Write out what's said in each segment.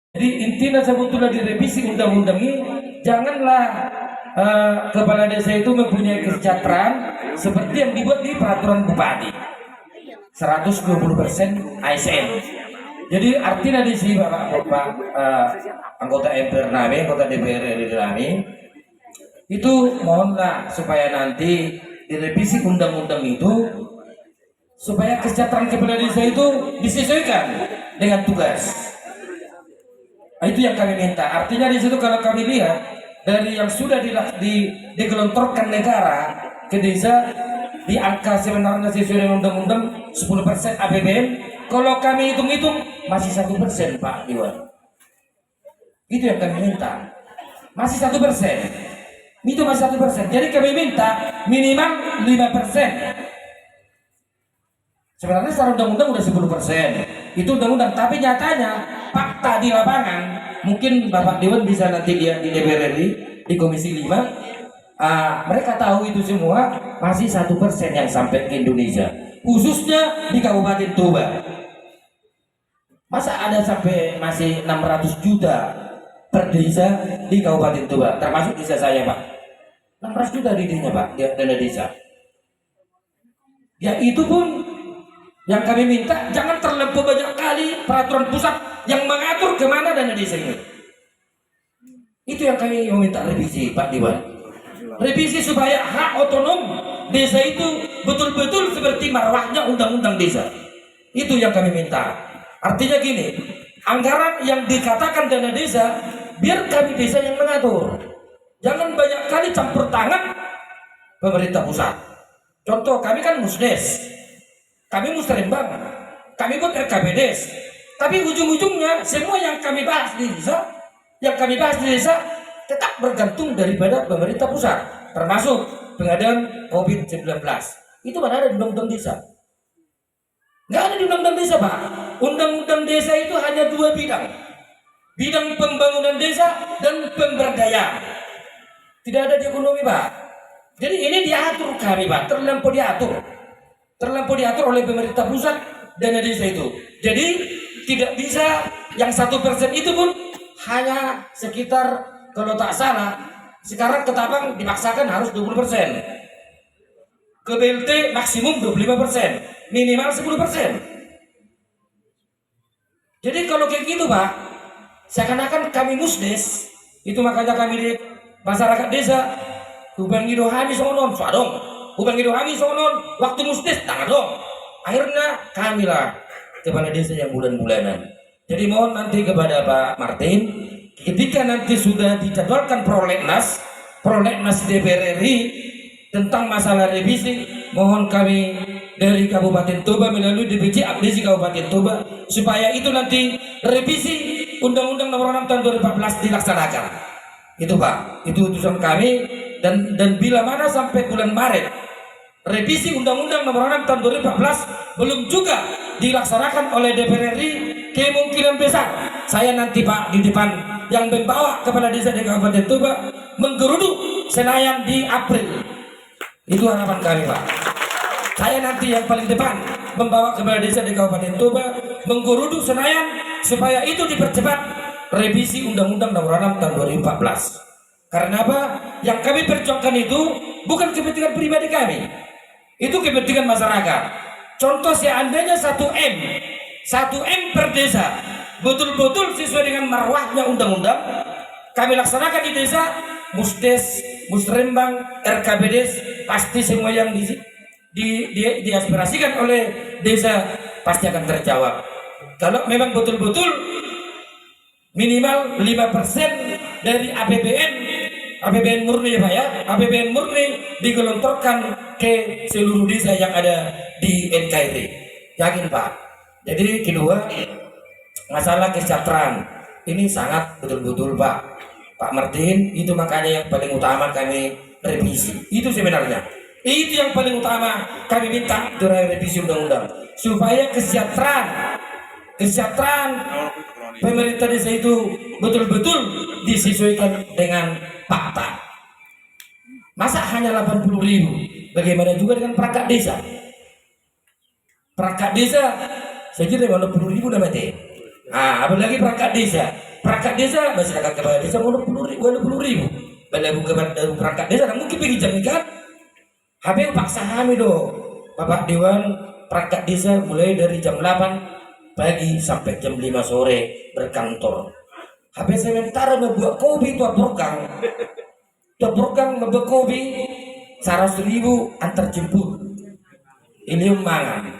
Jadi intinya sebetulnya direvisi undang-undang ini, janganlah kepala desa itu mempunyai kesejahteraan seperti yang dibuat di peraturan bupati 120% ASN. Jadi artinya di sini Bapak anggota MPR kami, anggota DPR RI kami, itu mohonlah supaya nanti direvisi undang-undang itu supaya kesejahteraan kepala desa itu disesuaikan dengan tugas. Nah, itu yang kami minta. Artinya di situ kalau kami lihat dari yang sudah digelontorkan negara ke desa di angka sebenarnya sesuai dengan undang-undang 10% APBN. Kalau kami hitung-hitung masih 1% Pak Iwan. Itu yang kami minta. Masih 1%. Itu masih 1%. Jadi kami minta minimal 5%. Sebenarnya secara undang-undang udah 10%. Itu undang-undang, tapi nyatanya fakta di lapangan, mungkin Bapak Dewan bisa nanti dia di DPR RI di Komisi 5, mereka tahu itu semua masih 1% yang sampai ke Indonesia, khususnya di Kabupaten Toba. Masa ada sampai masih 600 juta per desa di Kabupaten Toba, termasuk desa saya Pak. 600 juta dirinya Pak, dana desa. Ya itu pun yang kami minta jangan terlampau banyak kali peraturan pusat yang mengatur kemana dana desa ini. Itu yang kami meminta revisi Pak Dewan. Revisi supaya hak otonom desa itu betul-betul seperti marwahnya undang-undang desa. Itu yang kami minta. Artinya gini, anggaran yang dikatakan dana desa biar kami desa yang mengatur. Jangan banyak kali campur tangan pemerintah pusat. Contoh kami kan Musdes, kami musrembang, kami buat RKPDes, tapi ujung-ujungnya semua yang kami bahas di desa, tetap bergantung daripada pemerintah pusat, termasuk pengadaan COVID-19. Itu mana ada di undang-undang desa? Nggak ada di undang-undang desa Pak. Undang-undang desa itu hanya dua bidang, bidang pembangunan desa dan pemberdayaan. Tidak ada di ekonomi Pak. Jadi ini diatur kami Pak, terlampau diatur oleh pemerintah pusat dana desa itu. Jadi tidak bisa yang 1% itu pun hanya sekitar, kalau tak salah sekarang Ketapang dipaksakan harus 20%, ke BLT maksimum 25%, minimal 10%. Jadi kalau kayak gitu Pak, seakan-akan kami Musdes itu, makanya kami di masyarakat desa Hubang Idohani sonon sadong, Hubang Idohani sonon waktu Musdes tangan dong. Akhirnya kamilah kepala desa yang bulan-bulanan. Jadi mohon nanti kepada Pak Martin, ketika nanti sudah dijadwalkan prolegnas DPR RI tentang masalah revisi, mohon kami dari Kabupaten Toba melalui DPC Abdesi Kabupaten Toba supaya itu nanti revisi Undang-Undang Nomor 6 Tahun 2014 dilaksanakan. Itu Pak, itu utusan kami. Dan bila mana sampai bulan Maret revisi Undang-Undang Nomor 6 Tahun 2014 belum juga dilaksanakan oleh DPR RI, kemungkinan besar saya nanti Pak di depan yang membawa kepala desa di Kabupaten Toba menggeruduk Senayan di April. Itu harapan kami Pak. Saya nanti yang paling depan membawa kepala desa di Kabupaten Toba menggeruduk Senayan supaya itu dipercepat revisi Undang-Undang Nomor 6 Tahun 2014. Karena apa? Yang kami perjuangkan itu bukan kepentingan pribadi kami, itu kepentingan masyarakat. Contoh seandainya 1M per desa betul-betul sesuai dengan marwahnya undang-undang, kami laksanakan di desa, Musdes, Musrembang, RKPDes, pasti semua yang diaspirasikan oleh desa pasti akan terjawab. Kalau memang betul-betul minimal 5% dari APBN murni ya Pak ya, APBN murni digelontorkan ke seluruh desa yang ada di NKRI. Yakin Pak. Jadi kedua, masalah kesejahteraan ini sangat betul-betul Pak Martin, itu makanya yang paling utama kami revisi. Itu sebenarnya itu yang paling utama kami minta dari revisi undang-undang supaya kesejahteraan pemerintah desa itu betul-betul disesuaikan dengan fakta. Masa hanya 80.000? Bagaimana juga dengan perangkat desa? Perangkat desa saya kira 80.000 udah mati. Apalagi perangkat desa. perangkat desa, masyarakat kepala desa mau 20.000. Balabu perangkat desa, mungkin pergi jam kan? Habis paksa kami do, Bapak Dewan perangkat desa mulai dari jam 8 pagi sampai jam 5 sore berkantor. Habis sementara membuat kopi tua program membuat kopi 100.000 antar jemput. Ini mangan.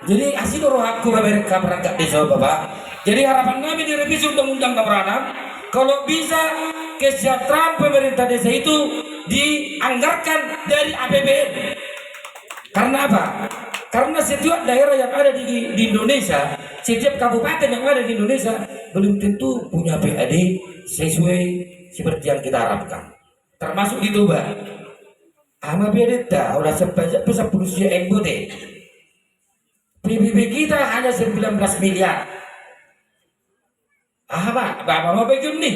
Jadi asli roh aku mereka perangkat desa Bapak. Jadi harapan kami di revisi undang-undang nomor 6, kalau bisa kesejahteraan pemerintah desa itu dianggarkan dari APBN. Karena apa? Karena setiap daerah yang ada di Indonesia, setiap kabupaten yang ada di Indonesia belum tentu punya PAD sesuai seperti yang kita harapkan. Termasuk di Toba. Ama PAD dah udah sebanyak besar berusia enggote. PBB kita hanya 19 miliar. Bapak mau begini nih.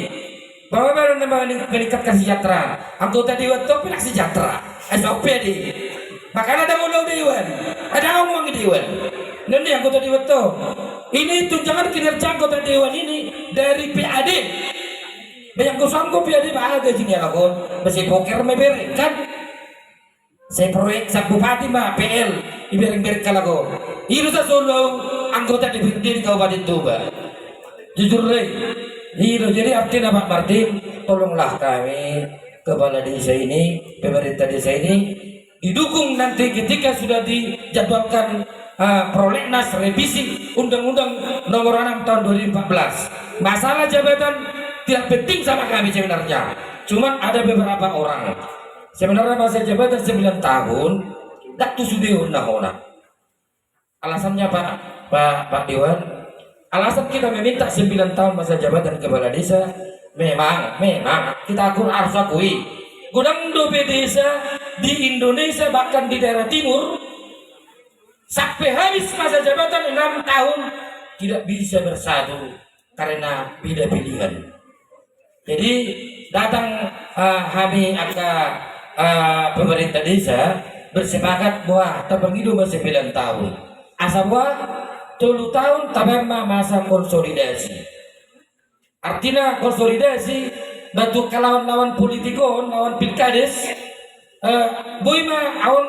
Bapak baru meningkatkan kesejahteraan. Anggota Dewan Topi nak sejahtera. SOP di. Makanya ada mulut Dewan, ada ngomong Dewan. Nanti anggota Dewan tuh. Ini tunjangan kinerja anggota Dewan ini dari PAD. Banyak kusangku PAD bahagia sini aku. Masih poker mebereng kan? Saya proyek sak bupati mah PL ibereng-bereng kalau itu Solo anggota DPRD di Kabupaten Toba. Jujur deh. Itu jadi artinya Pak Martin, tolonglah kami kepala desa ini, pemerintah desa ini didukung nanti ketika sudah dijadwalkan prolegnas revisi Undang-Undang Nomor 6 tahun 2014. Masalah jabatan tidak penting sama kami sebenarnya. Cuman ada beberapa orang. Sebenarnya masa jabatan 9 tahun, tak tusudeun nah. Alasannya Pak Dewan, alasan kita meminta 9 tahun masa jabatan kepala desa, memang kita harus akui. Gudang dobe desa di Indonesia bahkan di daerah timur sampai habis masa jabatan 6 tahun tidak bisa bersatu karena beda pilihan. Jadi datang kami pemerintah desa bersepakat bahwa tabang hidup 9 tahun. Asal buah 10 tahun tabang masa konsolidasi. Artinya konsolidasi batu lawan politikon, lawan pilkades, boy mah awon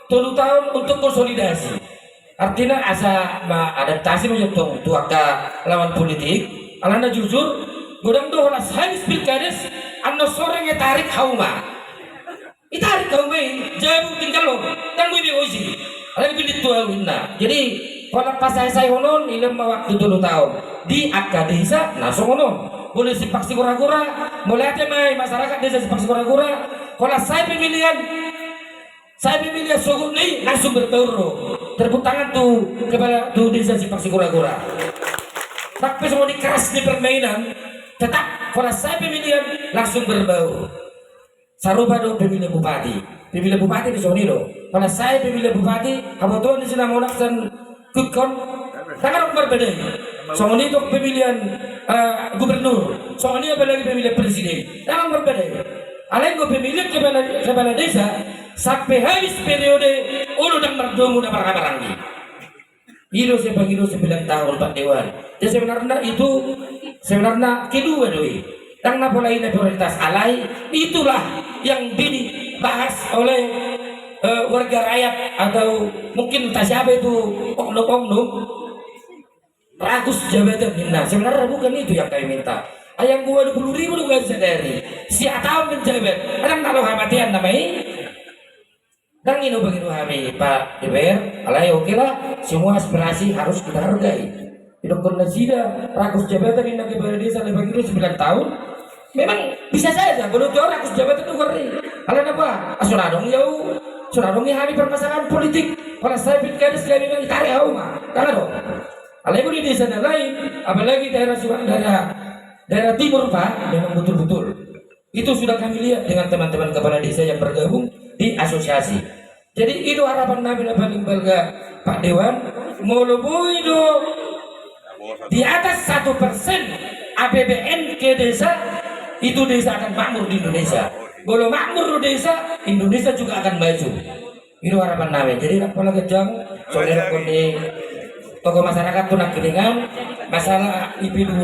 10 tahun untuk konsolidasi. Artinya asa adaptasi menjadi tuaka lawan politik. Alana jujur, godang doh las habis pilkades, anda sore tarik hauma. Itarik hauma, jauh tinggal lo, dan gue biusi. Alana pilih tua winna. Jadi kalau pas saya honon, ilmu waktu 10 tahun di akadesa, langsung honon. Boleh sipak si kura-kura, boleh aja masyarakat desa sipak si kura-kura. Kalau saya pemilihan suku nih langsung berbaur, terpuk tangan tuh kepada tuh desa sipak si kura-kura. Tapi semua dikeras di permainan, tetap kalau saya pemilihan langsung berbaur. Sarupa do pemilihan bupati di sini do. Kalau saya pemilihan bupati, kamu tuh di sini mau naksan kukon, tangan berbeda. Soalnya itu pemilihan gubernur, soalnya apalagi pemilihan presiden, yang berbeda. Alain gue pemilihan kepala desa sampai habis periode ulu dan merdomu dan marang-marangi. Itu saya panggil 9 tahun Pak Dewan. Jadi sebenarnya kedua doi. Yang napa lainnya prioritas alai itulah yang dibahas oleh warga rakyat atau mungkin entah siapa itu oknum-oknum. Ragus jabatan. Nah sebenarnya bukan itu yang kami minta. Yang gua 20.000 lu gak sadari. Si atau menjabat. Kadang kalau hamatian namanya. Dan ini bagi kami Pak DPR. Alay oke lah. Semua aspirasi harus kita hargai. Tidak pernah sida. Ragus jabatan ini kepala desa lebih 9 tahun. Memang bisa saja. Kalau dia ragus jabatan itu ngeri. Kalian apa? Suradong jauh. Suradongnya hari permasalahan politik. Kalau saya pilkada sekali lagi tarik hauma. Karena dong. Apalagi di desa lain, apalagi daerah timur Pak, memang betul-betul. Itu sudah kami lihat dengan teman-teman kepala desa yang bergabung di asosiasi. Jadi itu harapan kami paling belga Pak Dewan, mulu itu di atas 1% APBN ke desa, itu desa akan makmur di Indonesia. Kalau makmur di desa, Indonesia juga akan maju. Itu harapan kami. Jadi apalagi jam, saudara kuning tokoh masyarakat tuh nak kelingan masalah IP2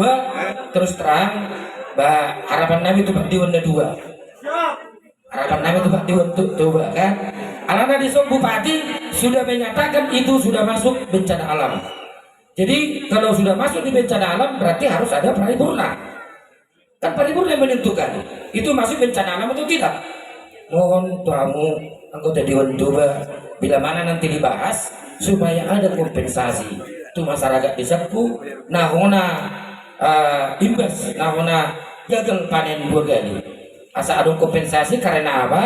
terus terang harapan kami itu Pak Diwan 2. Harapan kami itu Pak Diwan 2 kan. Alana di Bupati sudah menyatakan itu sudah masuk bencana alam. Jadi kalau sudah masuk di bencana alam berarti harus ada paripurna. Kan paripurna yang menentukan itu masuk bencana alam atau tidak. Mohon kamu anggota Dewan Toba bila mana nanti dibahas supaya ada kompensasi itu masyarakat desaku nahona imbas nahona gagal panen 2 kali. Asa ada kompensasi karena apa?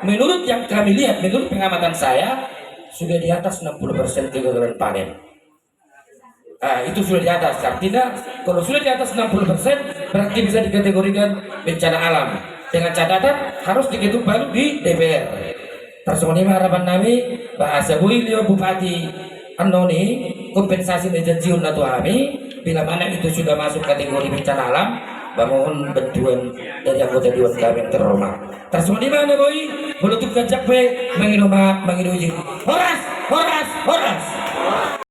Menurut yang kami lihat, menurut pengamatan saya sudah di atas 60% kegagalan panen. Itu sudah di atas. Artinya kalau sudah di atas 60% berarti bisa dikategorikan bencana alam. Dengan catatan harus diketuk baru di DPR. Personima harapan kami bahasa Builio Bupati Andoni kompensasi mejanjiun atau kami bila mana itu sudah masuk kategori bencana alam, mohon bantuan dari anggota Dewan kami yang terhormat. Personima anda boy, menutup kacak pe menginumak menginuji. Horas, horas, horas.